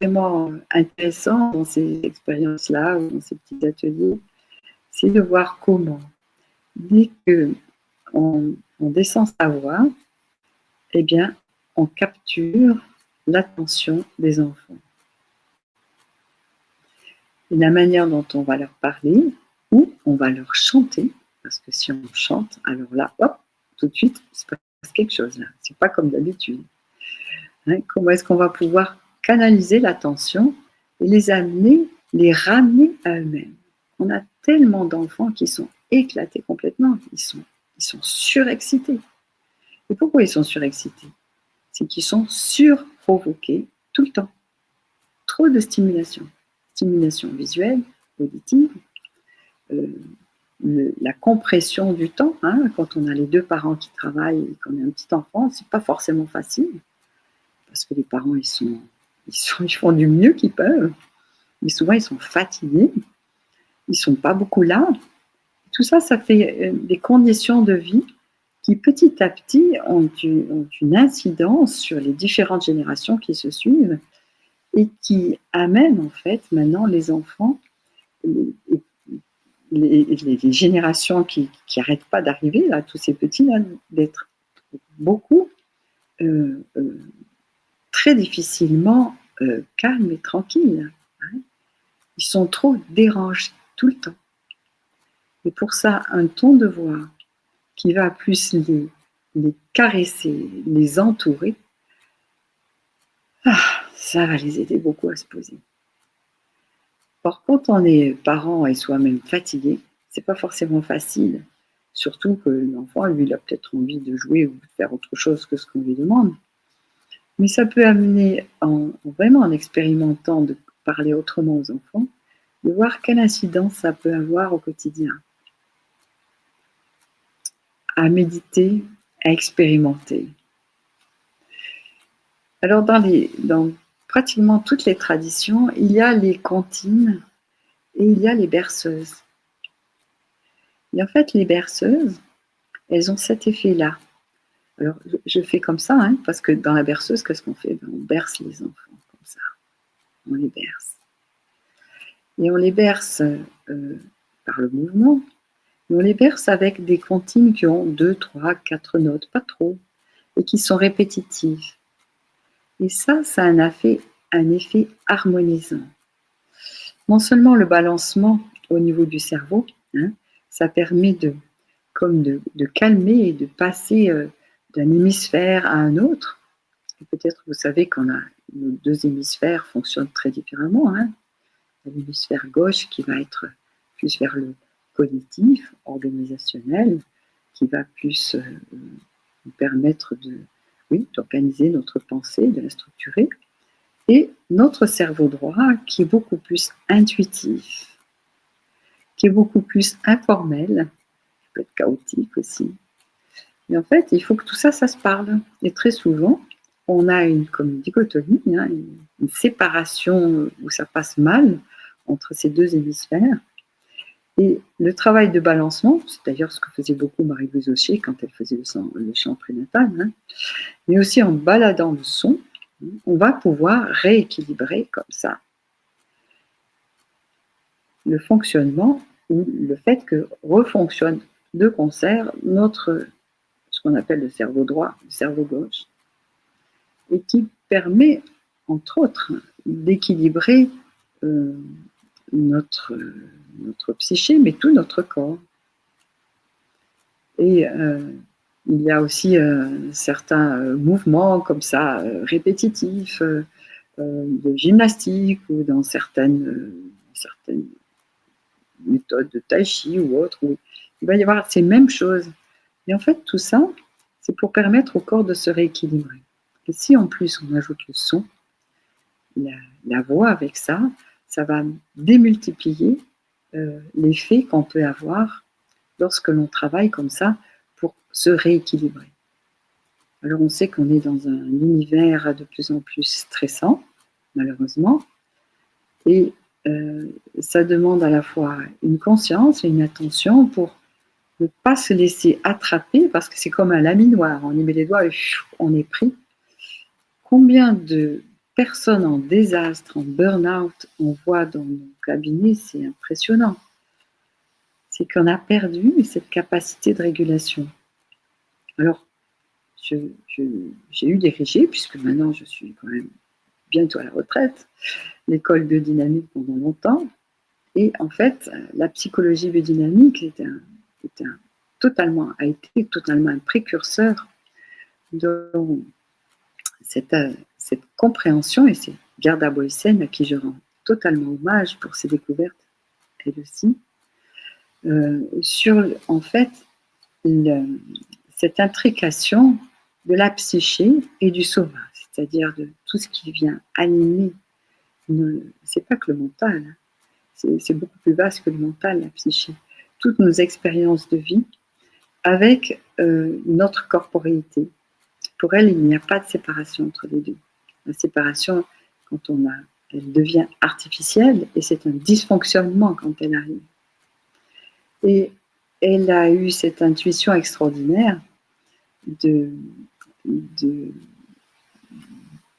vraiment intéressant dans ces expériences-là, ou dans ces petits ateliers, c'est de voir comment, dès qu'on descend sa voix, eh bien, on capture l'attention des enfants. Et la manière dont on va leur parler, ou on va leur chanter, parce que si on chante, alors là, hop, tout de suite, il se passe quelque chose là. C'est pas comme d'habitude. Hein, comment est-ce qu'on va pouvoir canaliser l'attention et les amener, les ramener à eux-mêmes? On a tellement d'enfants qui sont éclatés complètement, ils sont surexcités. Et pourquoi ils sont surexcités? C'est qu'ils sont surprovoqués tout le temps. Trop de stimulation. Stimulation visuelle, auditive, la compression du temps, hein, quand on a les deux parents qui travaillent et qu'on a un petit enfant, c'est pas forcément facile, parce que les parents, ils font du mieux qu'ils peuvent, mais souvent ils sont fatigués, ils sont pas beaucoup là. Tout ça, ça fait des conditions de vie qui petit à petit ont une incidence sur les différentes générations qui se suivent et qui amènent en fait maintenant les enfants, les générations qui n'arrêtent pas d'arriver, là, tous ces petits-là, d'être beaucoup très difficilement calmes et tranquilles. Hein. Ils sont trop dérangés tout le temps. Et pour ça, un ton de voix qui va plus les caresser, les entourer, ça va les aider beaucoup à se poser. Or, quand on est parent et soi-même fatigué, c'est pas forcément facile. Surtout que l'enfant, lui, il a peut-être envie de jouer ou de faire autre chose que ce qu'on lui demande. Mais ça peut amener, vraiment en expérimentant de parler autrement aux enfants, de voir quelle incidence ça peut avoir au quotidien. À méditer, à expérimenter. Alors, dans pratiquement toutes les traditions, il y a les comptines et il y a les berceuses. Et en fait, les berceuses, elles ont cet effet-là. Alors, je fais comme ça, hein, parce que dans la berceuse, qu'est-ce qu'on fait? On berce les enfants, comme ça. On les berce. Et on les berce par le mouvement, mais on les berce avec des comptines qui ont 2, 3, 4 notes, pas trop, et qui sont répétitives. Et ça a un effet harmonisant. Non seulement le balancement au niveau du cerveau, hein, ça permet de calmer et de passer d'un hémisphère à un autre. Et peut-être vous savez qu'on a nos deux hémisphères fonctionnent très différemment. Hein. L'hémisphère gauche qui va être plus vers le cognitif, organisationnel, qui va plus nous permettre d'organiser notre pensée, de la structurer, et notre cerveau droit qui est beaucoup plus intuitif, qui est beaucoup plus informel, qui peut être chaotique aussi. Et en fait, il faut que tout ça, ça se parle. Et très souvent, on a une dichotomie, hein, une séparation où ça passe mal entre ces deux hémisphères. Et le travail de balancement, c'est d'ailleurs ce que faisait beaucoup Marie-Louise Auchier quand elle faisait le chant prénatal, hein, mais aussi en baladant le son, on va pouvoir rééquilibrer comme ça le fonctionnement ou le fait que refonctionne de concert ce qu'on appelle le cerveau droit, le cerveau gauche, et qui permet, entre autres, d'équilibrer notre psyché, mais tout notre corps. Et il y a aussi certains mouvements comme ça, répétitifs, de gymnastique ou dans certaines méthodes de tai chi ou autres, où il va y avoir ces mêmes choses. Et en fait, tout ça, c'est pour permettre au corps de se rééquilibrer. Et si en plus on ajoute le son, la voix avec ça, ça va démultiplier l'effet qu'on peut avoir lorsque l'on travaille comme ça pour se rééquilibrer. Alors on sait qu'on est dans un univers de plus en plus stressant, malheureusement, et ça demande à la fois une conscience et une attention pour ne pas se laisser attraper, parce que c'est comme un laminoir, on y met les doigts et on est pris. Combien de personnes en désastre, en burn-out, on voit dans nos cabinets, c'est impressionnant. C'est qu'on a perdu cette capacité de régulation. Alors, j'ai eu dirigé, puisque maintenant je suis quand même bientôt à la retraite, l'école biodynamique pendant longtemps. Et en fait, la psychologie biodynamique a été totalement un précurseur de cette compréhension, et c'est Gerda Boysen à qui je rends totalement hommage pour ses découvertes, elle aussi, sur en fait cette intrication de la psyché et du soma, c'est-à-dire de tout ce qui vient animer. C'est pas que le mental, c'est beaucoup plus vaste que le mental, la psyché. Toutes nos expériences de vie avec notre corporéité. Pour elle, il n'y a pas de séparation entre les deux. La séparation, elle devient artificielle et c'est un dysfonctionnement quand elle arrive. Et elle a eu cette intuition extraordinaire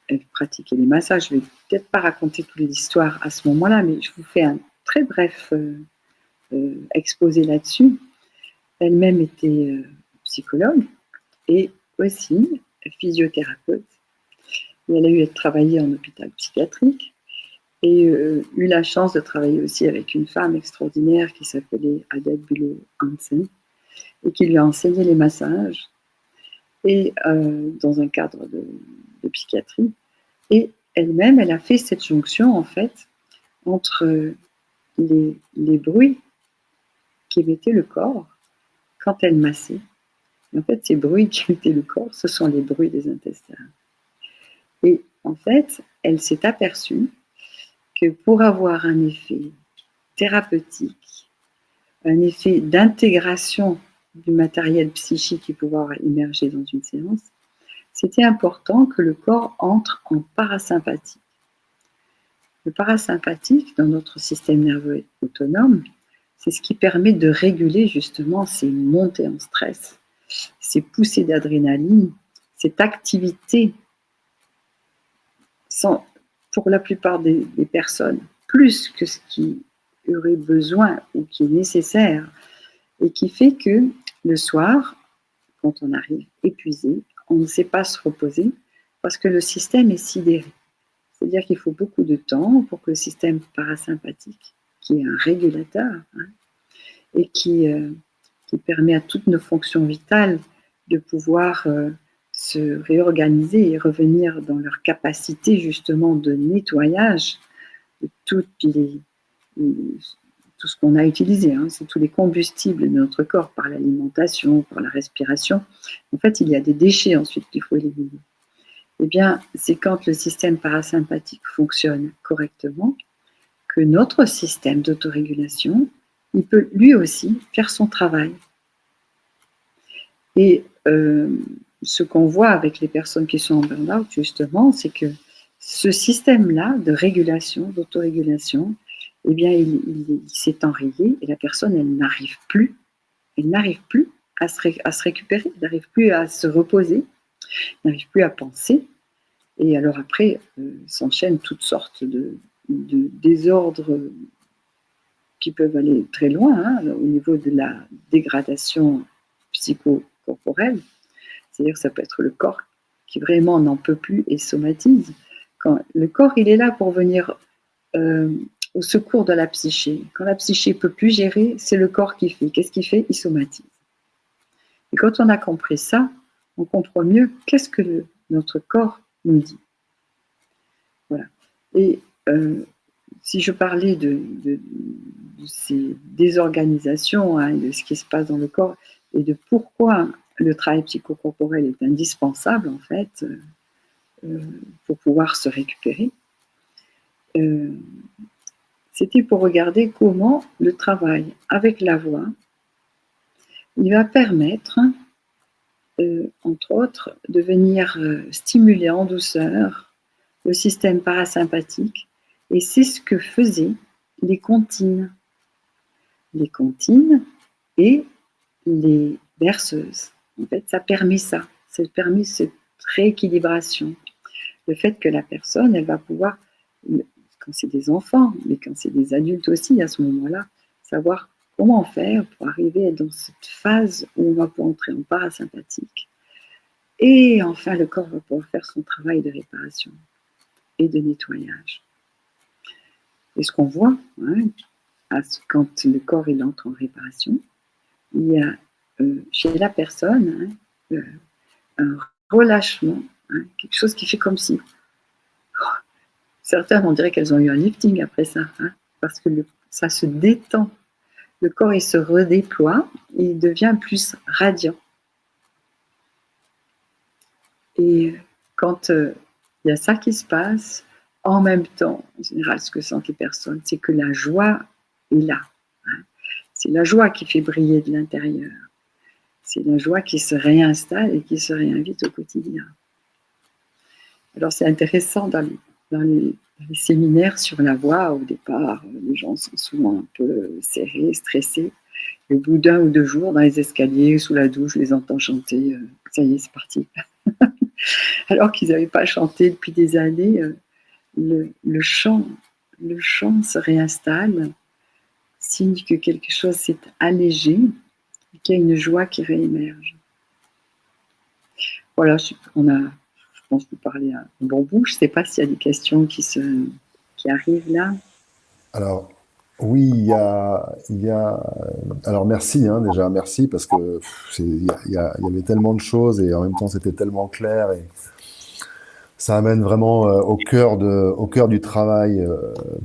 elle pratiquait les massages. Je ne vais peut-être pas raconter toute l'histoire à ce moment-là, mais je vous fais un très bref exposé là-dessus. Elle-même était psychologue et aussi physiothérapeute. Et elle a eu à travailler en hôpital psychiatrique et eu la chance de travailler aussi avec une femme extraordinaire qui s'appelait Adèle Bülow-Hansen et qui lui a enseigné les massages et dans un cadre de psychiatrie. Et elle-même, elle a fait cette jonction en fait entre les bruits qu'émettait le corps quand elle massait. Et en fait, ces bruits qu'émettait le corps, ce sont les bruits des intestins. Et en fait, elle s'est aperçue que pour avoir un effet thérapeutique, un effet d'intégration du matériel psychique qui pouvait émerger dans une séance, c'était important que le corps entre en parasympathie. Le parasympathique, dans notre système nerveux autonome, c'est ce qui permet de réguler justement ces montées en stress, ces poussées d'adrénaline, cette activité pour la plupart des personnes, plus que ce qui aurait besoin ou qui est nécessaire, et qui fait que le soir, quand on arrive épuisé, on ne sait pas se reposer parce que le système est sidéré. C'est-à-dire qu'il faut beaucoup de temps pour que le système parasympathique, qui est un régulateur, et qui permet à toutes nos fonctions vitales de pouvoir se réorganiser et revenir dans leur capacité justement de nettoyage de tout ce qu'on a utilisé, c'est tous les combustibles de notre corps par l'alimentation, par la respiration. En fait, il y a des déchets ensuite qu'il faut éliminer. Eh bien, c'est quand le système parasympathique fonctionne correctement que notre système d'autorégulation, il peut lui aussi faire son travail. Et ce qu'on voit avec les personnes qui sont en burn-out, justement, c'est que ce système-là de régulation, d'autorégulation, eh bien, il s'est enrayé et la personne, elle n'arrive plus à se récupérer, elle n'arrive plus à se reposer, elle n'arrive plus à penser. Et alors après, s'enchaînent toutes sortes de désordres qui peuvent aller très loin au niveau de la dégradation psychocorporelle. C'est-à-dire que ça peut être le corps qui vraiment n'en peut plus et somatise. Quand le corps, il est là pour venir au secours de la psyché. Quand la psyché ne peut plus gérer, c'est le corps qui fait. Qu'est-ce qu'il fait? Il somatise. Et quand on a compris ça, on comprend mieux qu'est-ce que notre corps nous dit. Voilà. Et si je parlais de ces désorganisations, hein, de ce qui se passe dans le corps et de pourquoi le travail psychocorporel est indispensable en fait pour pouvoir se récupérer, c'était pour regarder comment le travail avec la voix, il va permettre, entre autres, de venir stimuler en douceur le système parasympathique. Et c'est ce que faisaient les comptines. Les comptines et les berceuses. En fait, ça permet ça. Ça permet cette rééquilibration. Le fait que la personne, elle va pouvoir, quand c'est des enfants, mais quand c'est des adultes aussi, à ce moment-là, savoir comment faire pour arriver à être dans cette phase où on va pouvoir entrer en parasympathique. Et enfin, le corps va pouvoir faire son travail de réparation et de nettoyage. Et ce qu'on voit, hein, quand le corps il entre en réparation, il y a chez la personne un relâchement, hein, quelque chose qui fait comme si certaines on dirait qu'elles ont eu un lifting après ça, hein, parce que ça se détend, le corps il se redéploie et il devient plus radiant. Et quand il y a ça qui se passe, en même temps, en général, ce que sentent les personnes, c'est que la joie est là. Hein. C'est la joie qui fait briller de l'intérieur. C'est la joie qui se réinstalle et qui se réinvite au quotidien. Alors c'est intéressant dans les séminaires sur la voix, au départ, les gens sont souvent un peu serrés, stressés. Et au bout d'1 ou 2 jours, dans les escaliers, sous la douche, je les entends chanter, ça y est, c'est parti. Alors qu'ils n'avaient pas chanté depuis des années, le chant se réinstalle, signe que quelque chose s'est allégé, et qu'il y a une joie qui réémerge. Voilà, je pense vous parler un bon bout. Je ne sais pas s'il y a des questions qui arrivent là. Alors, oui, alors merci, hein, déjà, merci, parce que il y avait tellement de choses et en même temps c'était tellement clair et ça amène vraiment au cœur du travail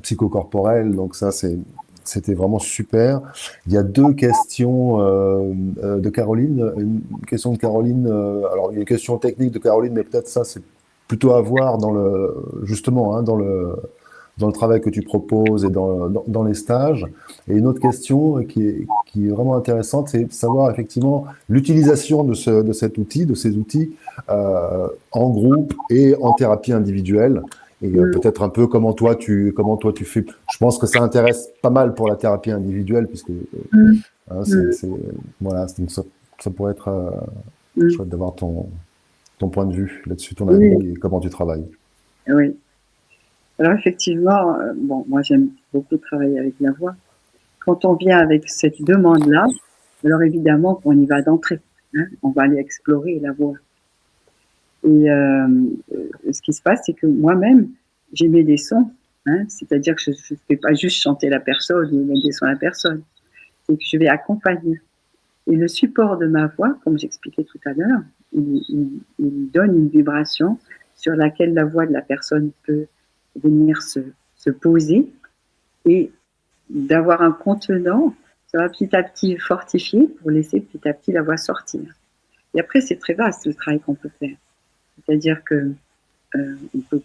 psychocorporel. Donc ça, c'était vraiment super. Il y a 2 questions de Caroline. Une question de Caroline, alors une question technique de Caroline, mais peut-être ça c'est plutôt à voir justement, hein, dans le travail que tu proposes et dans les stages. Et une autre question qui est vraiment intéressante, c'est de savoir effectivement l'utilisation de cet outil, de ces outils, en groupe et en thérapie individuelle. Et peut-être un peu comment toi tu fais. Je pense que ça intéresse pas mal pour la thérapie individuelle, puisque hein, voilà, donc ça pourrait être chouette d'avoir ton point de vue là-dessus, ton avis et comment tu travailles. Oui. Alors effectivement, moi j'aime beaucoup travailler avec la voix. Quand on vient avec cette demande-là, alors évidemment qu'on y va d'entrée, hein, on va aller explorer la voix. Et ce qui se passe, c'est que moi-même, j'émets des sons, hein, c'est-à-dire que je ne fais pas juste chanter la personne ou mettre des sons à la personne, c'est que je vais accompagner. Et le support de ma voix, comme j'expliquais tout à l'heure, il donne une vibration sur laquelle la voix de la personne peut venir se poser et d'avoir un contenant, ça va petit à petit fortifier pour laisser petit à petit la voix sortir. Et après, c'est très vaste le travail qu'on peut faire. C'est-à-dire que on peut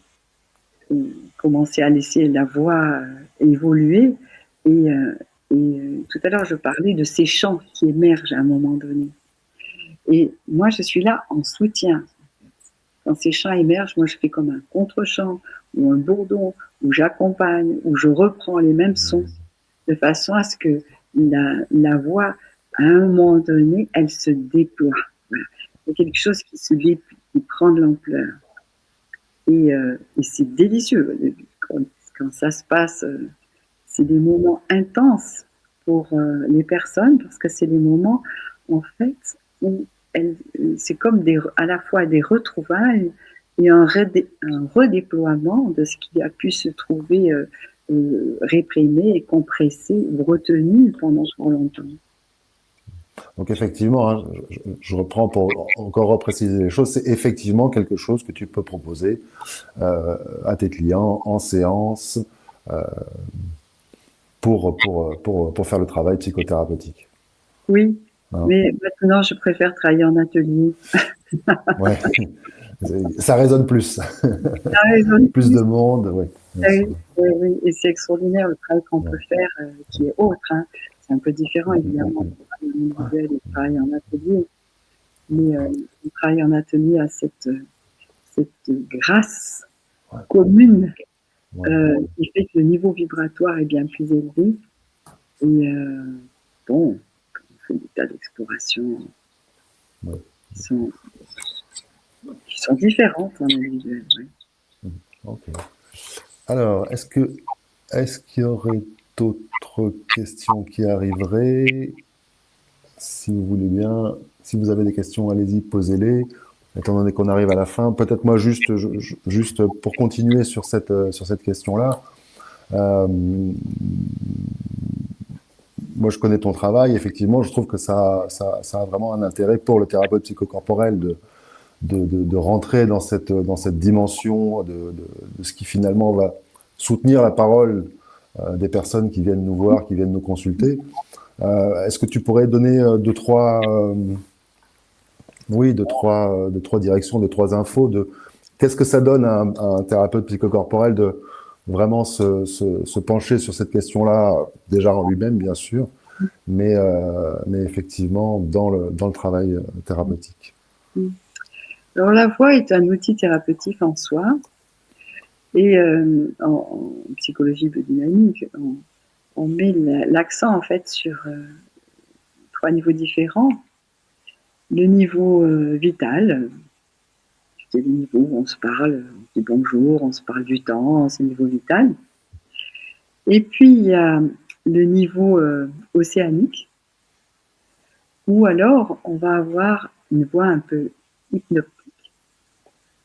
commencer à laisser la voix évoluer et tout à l'heure, je parlais de ces chants qui émergent à un moment donné. Et moi, je suis là en soutien. Quand ces chants émergent, moi, je fais comme un contre-chant ou un bourdon, où j'accompagne, où je reprends les mêmes sons, de façon à ce que la voix, à un moment donné, elle se déploie. Voilà. C'est quelque chose qui se déploie, qui prend de l'ampleur. Et c'est délicieux. Quand ça se passe, c'est des moments intenses pour les personnes, parce que c'est des moments, en fait, où c'est comme à la fois des retrouvailles et un redéploiement de ce qui a pu se trouver réprimée et compressée ou retenue pendant trop longtemps. Donc effectivement, hein, je reprends pour encore repréciser les choses, c'est effectivement quelque chose que tu peux proposer à tes clients en séance euh, pour faire le travail psychothérapeutique. Oui, Hein. mais maintenant je préfère travailler en atelier. Ouais. Ça résonne plus. Ça résonne Plus plus. de monde, oui, bien sûr. Oui, oui, oui. Et c'est extraordinaire le travail qu'on Ouais. peut faire, qui est autre. Hein. C'est un peu différent, évidemment, Mm. du travail individuel et du travail en atelier. Mais le travail en atelier a cette grâce Ouais. commune Ouais. qui fait que le niveau vibratoire est bien plus élevé. Et bon, on fait des tas d'explorations Ouais. qui sont différentes en individuel. Ouais. Ok. Alors, est-ce qu'il y aurait d'autres questions qui arriveraient? Si vous voulez bien, si vous avez des questions, allez-y, posez-les. Étant donné qu'on arrive à la fin, peut-être moi juste pour continuer sur cette question-là. euh, Moi, je connais ton travail. Effectivement, je trouve que ça a vraiment un intérêt pour le thérapeute psychocorporel de rentrer dans cette dimension de ce qui finalement va soutenir la parole des personnes qui viennent nous voir, qui viennent nous consulter. Est-ce que tu pourrais donner deux, trois directions, deux, trois infos de qu'est-ce que ça donne à un thérapeute psychocorporel de vraiment se pencher sur cette question-là, déjà en lui-même, bien sûr, mais effectivement dans le travail thérapeutique. Alors la voix est un outil thérapeutique en soi. Et en psychologie biodynamique, on met l'accent en fait sur trois niveaux différents. Le niveau vital, c'est le niveau où on se parle, on dit bonjour, on se parle du temps, c'est le niveau vital. Et puis il y a le niveau océanique, où alors on va avoir une voix un peu hypnotique.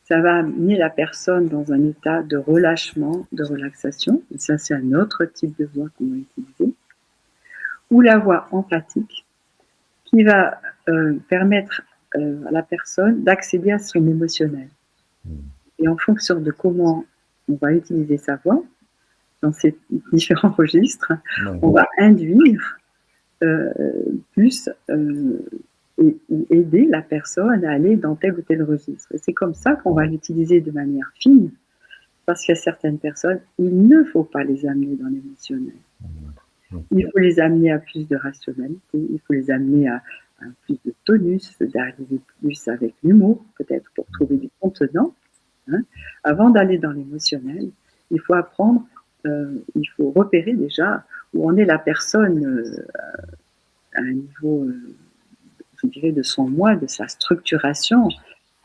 Ça va amener la personne dans un état de relâchement, de relaxation. Et ça, c'est un autre type de voix qu'on va utiliser. Ou la voix empathique, qui va permettre à la personne d'accéder à son émotionnel. Et en fonction de comment on va utiliser sa voix, dans ces différents registres, Ouais. on va induire plus ou aider la personne à aller dans tel ou tel registre. Et c'est comme ça qu'on va l'utiliser de manière fine, parce qu'il y a certaines personnes, il ne faut pas les amener dans l'émotionnel. Il faut les amener à plus de rationalité, il faut les amener à plus de tonus, d'arriver plus avec l'humour, peut-être pour trouver des contenants. Hein. Avant d'aller dans l'émotionnel, il faut apprendre, il faut repérer déjà où en est la personne à un niveau, je dirais, de son moi, de sa structuration,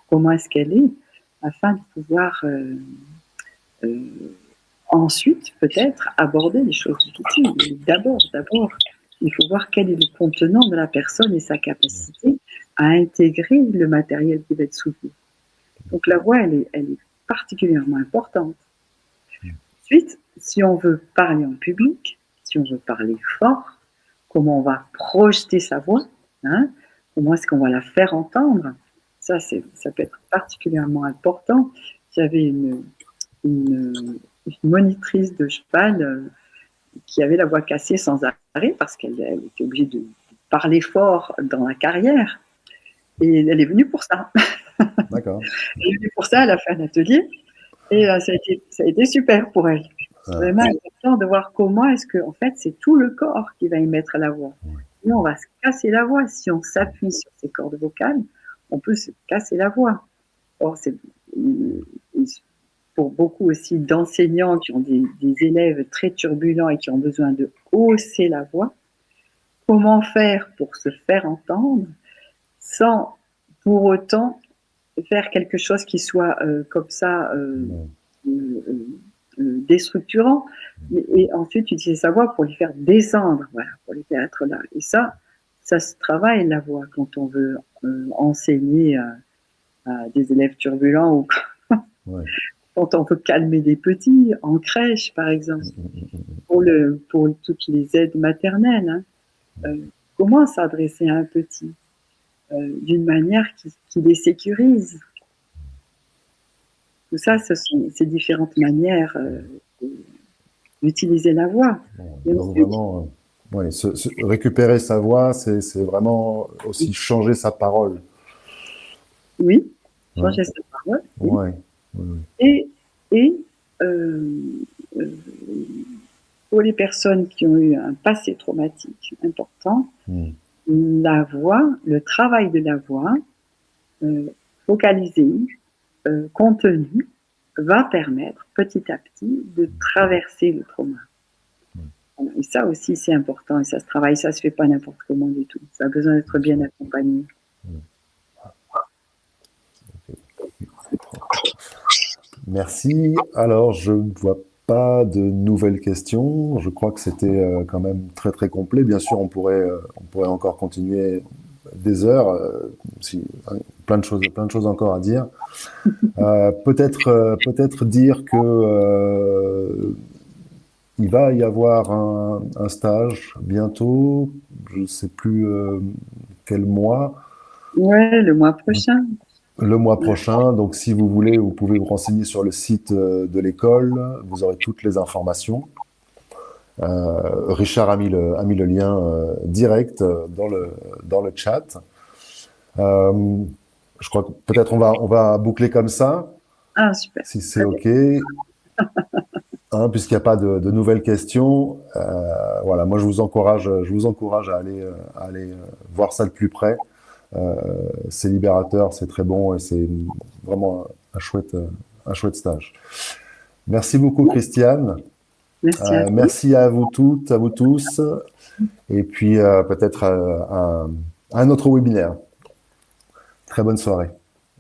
comment est-ce qu'elle est, afin de pouvoir ensuite peut-être aborder les choses difficiles. Mais d'abord, il faut voir quel est le contenant de la personne et sa capacité à intégrer le matériel qui va être soutenu. Donc la voix, elle est particulièrement importante. Ensuite, si on veut parler en public, si on veut parler fort, comment on va projeter sa voix, hein, comment est-ce qu'on va la faire entendre, ça peut être particulièrement important. J'avais une monitrice de cheval qui avait la voix cassée sans arrêt parce qu'elle était obligée de parler fort dans la carrière. Et elle est venue pour ça. D'accord. Elle est venue pour ça, elle a fait un atelier et ça a été super pour elle. C'est vraiment important de voir comment est-ce que, en fait, c'est tout le corps qui va émettre la voix. Sinon, on va se casser la voix. Si on s'appuie sur ses cordes vocales, on peut se casser la voix. Or, c'est pour beaucoup aussi d'enseignants qui ont des élèves très turbulents et qui ont besoin de hausser la voix. Comment faire pour se faire entendre sans pour autant faire quelque chose qui soit comme ça déstructurant, et ensuite utiliser sa voix pour les faire descendre, voilà, pour les faire être là. Et ça se travaille la voix quand on veut enseigner à des élèves turbulents ou quand on veut calmer des petits, en crèche par exemple, pour toutes les aides maternelles, hein. Comment s'adresser à un petit d'une manière qui les sécurise. Tout ça, ce sont ces différentes manières d'utiliser la voix. Et Donc ensuite, vraiment, ouais, récupérer sa voix, c'est vraiment aussi changer sa parole. oui, Ouais. changer sa parole. Oui. Ouais. Ouais. Et pour les personnes qui ont eu un passé traumatique important, la voix, le travail de la voix, focalisé, contenu, va permettre petit à petit de traverser le trauma. Et ça aussi, c'est important, et ça se travaille, ça se fait pas n'importe comment du tout. Ça a besoin d'être bien accompagné. Merci. Alors, je ne vois pas de nouvelles questions. Je crois que c'était quand même très très complet. Bien sûr, on pourrait encore continuer des heures, plein de choses encore à dire. Peut-être dire que il va y avoir un stage bientôt. Je ne sais plus quel mois. Ouais, le mois prochain. Le mois prochain. Donc, si vous voulez, vous pouvez vous renseigner sur le site de l'école. Vous aurez toutes les informations. Richard a mis le lien direct dans le chat. Je crois que peut-être on va boucler comme ça. Ah, super. Si c'est OK. Hein, puisqu'il n'y a pas de nouvelles questions. Voilà, moi je vous encourage à aller voir ça de plus près. C'est libérateur, c'est très bon et c'est vraiment un chouette stage. Merci beaucoup, Christiane. Merci à vous. Merci à vous toutes, à vous tous. Et puis peut-être un autre webinaire. Très bonne soirée.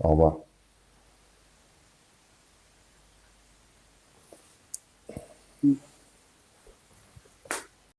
Au revoir.